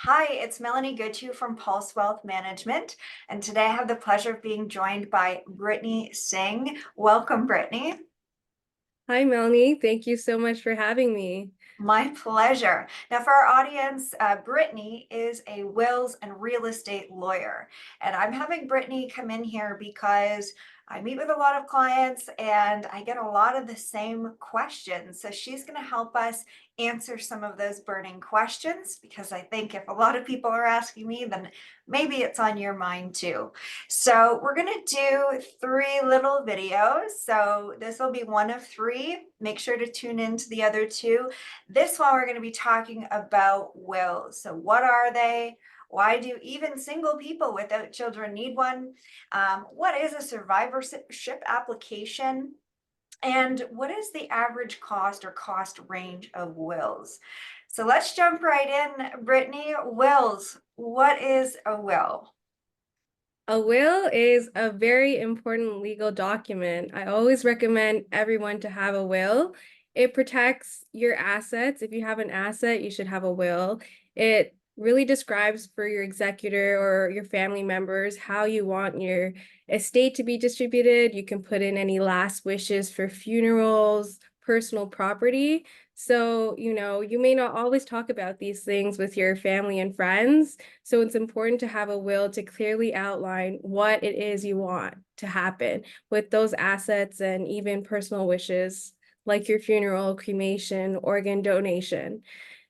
Hi, it's Melanie Goodhue from Pulse Wealth Management, and today I have the pleasure of being joined by Brittany Singh. Welcome, Brittany. Hi, Melanie. Thank you so much for having me. My pleasure. Now, for our audience, Brittany is a wills and real estate lawyer. And I'm having Brittany come in here because I meet with a lot of clients and I get a lot of the same questions. So she's going to help us answer some of those burning questions because I think if a lot of people are asking me, then maybe it's on your mind too. So we're going to do three little videos. So this will be one of three. Make sure to tune into the other two. This one, we're going to be talking about wills. So, what are they? Why do even single people without children need one? What is a survivorship application? And what is the average cost or cost range of wills? So, let's jump right in. Brittany, wills. What is a will? A will is a very important legal document. I always recommend everyone to have a will. It protects your assets. If you have an asset, you should have a will. It really describes for your executor or your family members how you want your estate to be distributed. You can put in any last wishes for funerals, personal property. So, you may not always talk about these things with your family and friends. So it's important to have a will to clearly outline what it is you want to happen with those assets and even personal wishes like your funeral, cremation, organ donation.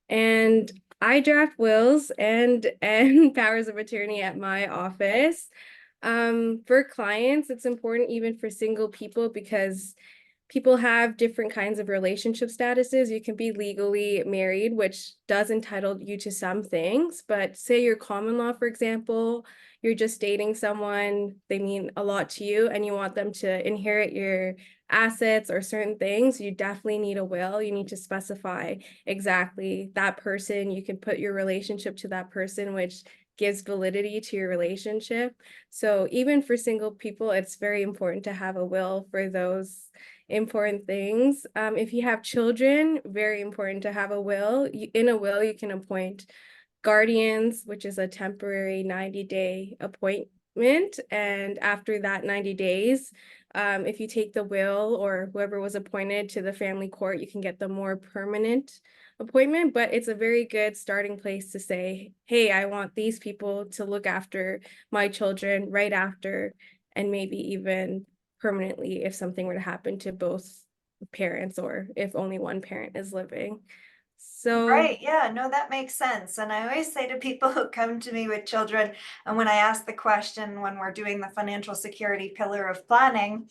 And I draft wills and powers of attorney at my office. For clients, it's important even for single people because people have different kinds of relationship statuses. You can be legally married, which does entitle you to some things, but say you're common law, for example, you're just dating someone, they mean a lot to you, and you want them to inherit your assets or certain things, you definitely need a will. You need to specify exactly that person. You can put your relationship to that person, which gives validity to your relationship. So even for single people, it's very important to have a will for those important things. If you have children, very important to have a will. In a will, you can appoint guardians, which is a temporary 90-day appointment. And after that 90 days, if you take the will or whoever was appointed to the family court, you can get the more permanent appointment. But it's a very good starting place to say, hey, I want these people to look after my children right after, and maybe even permanently if something were to happen to both parents or if only one parent is living. So Right. Yeah. No, that makes sense. And I always say to people who come to me with children, and when I ask the question when we're doing the financial security pillar of planning,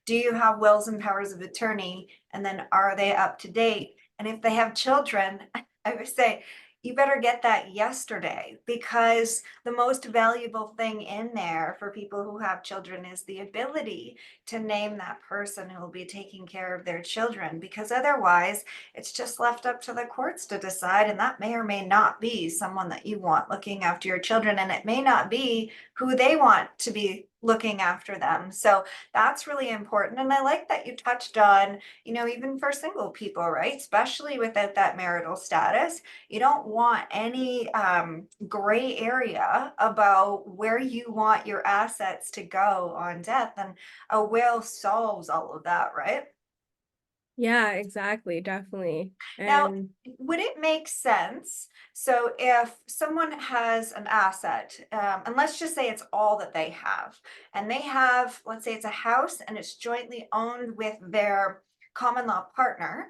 do you have wills and powers of attorney? And then are they up to date? And if they have children, I would say, you better get that yesterday because the most valuable thing in there for people who have children is the ability to name that person who will be taking care of their children because otherwise it's just left up to the courts to decide. And that may or may not be someone that you want looking after your children. And it may not be who they want to be looking after them. So that's really important. And I like that you touched on, even for single people, right? Especially without that marital status, you don't want any gray area about where you want your assets to go on death. And a will solves all of that, right? yeah, exactly, definitely. Now, And would it make sense? So, if someone has an asset, and let's just say it's all that they have, and they have, let's say it's a house and it's jointly owned with their common law partner,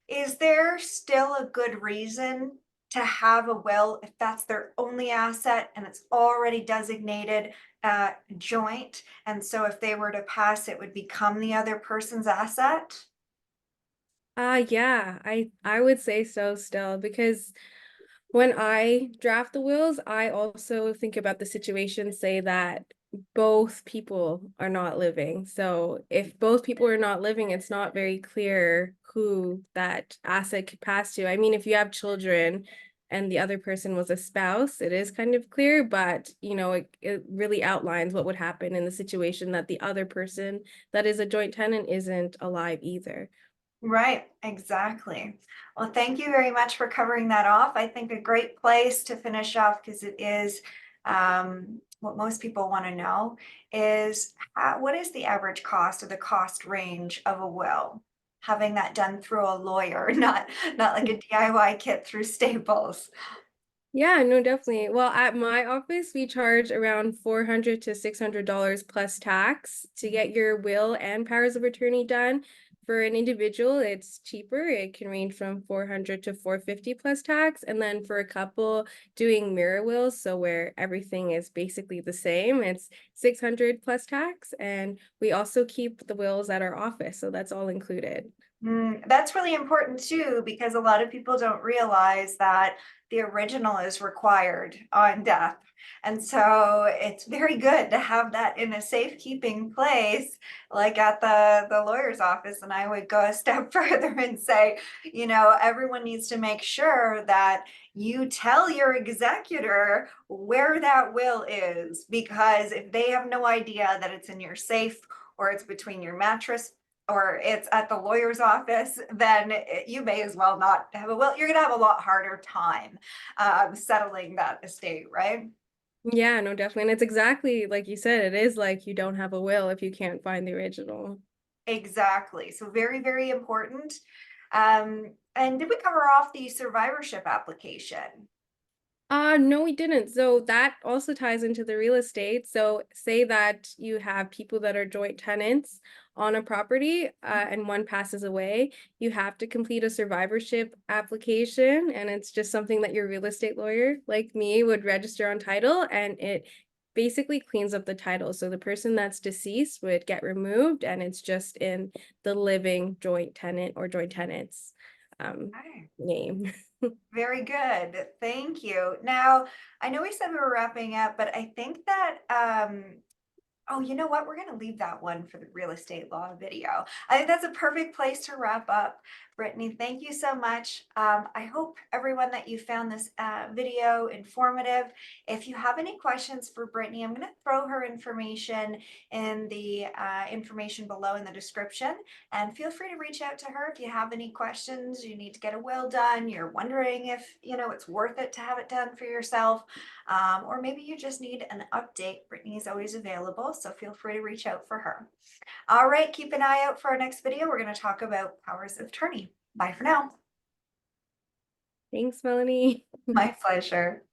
is there still a good reason to have a will if that's their only asset and it's already designated joint? And so, if they were to pass, it would become the other person's asset? yeah, I would say so still because when I draft the wills, I also think about the situation, say that both people are not living. So if both people are not living, it's not very clear who that asset could pass to. I mean, if you have children and the other person was a spouse, it is kind of clear, but it really outlines what would happen in the situation that the other person that is a joint tenant isn't alive either. Right, exactly. Well, thank you very much for covering that off. I think a great place to finish off, because it is what most people want to know, is what is the average cost or the cost range of a will? Having that done through a lawyer, not like a DIY kit through Staples. Yeah, no, definitely. Well, at my office, we charge around $400 to $600 plus tax to get your will and powers of attorney done. For an individual, it's cheaper. It can range from 400 to 450 plus tax. And then for a couple doing mirror wills, so where everything is basically the same, it's 600 plus tax. And we also keep the wills at our office, so that's all included. That's really important too, because a lot of people don't realize that the original is required on death. And so it's very good to have that in a safekeeping place, like at the lawyer's office. And I would go a step further and say, everyone needs to make sure that you tell your executor where that will is, because if they have no idea that it's in your safe or it's between your mattress or it's at the lawyer's office, then you may as well not have a will. You're going to have a lot harder time settling that estate, right? Yeah, no, definitely. And it's exactly like you said, it is like you don't have a will if you can't find the original. Exactly. So very, very important. And did we cover off the survivorship application? No, we didn't. So that also ties into the real estate. So say that you have people that are joint tenants on a property, and one passes away, you have to complete a survivorship application, and it's just something that your real estate lawyer, like me, would register on title, and it basically cleans up the title. So the person that's deceased would get removed, and it's just in the living joint tenant or joint tenants Okay. name. Very good. Thank you. Now, I know we said we were wrapping up, but I think that oh, you know what? We're going to leave that one for the real estate law video. I think that's a perfect place to wrap up. Brittany, thank you so much. I hope everyone that you found this video informative. If you have any questions for Brittany, I'm going to throw her information in the information below in the description. And feel free to reach out to her if you have any questions. You need to get a will done. You're wondering if, it's worth it to have it done for yourself. Or maybe you just need an update. Brittany is always available, so feel free to reach out for her. All right, keep an eye out for our next video. We're going to talk about powers of attorney. Bye for now. Thanks, Melanie. My pleasure.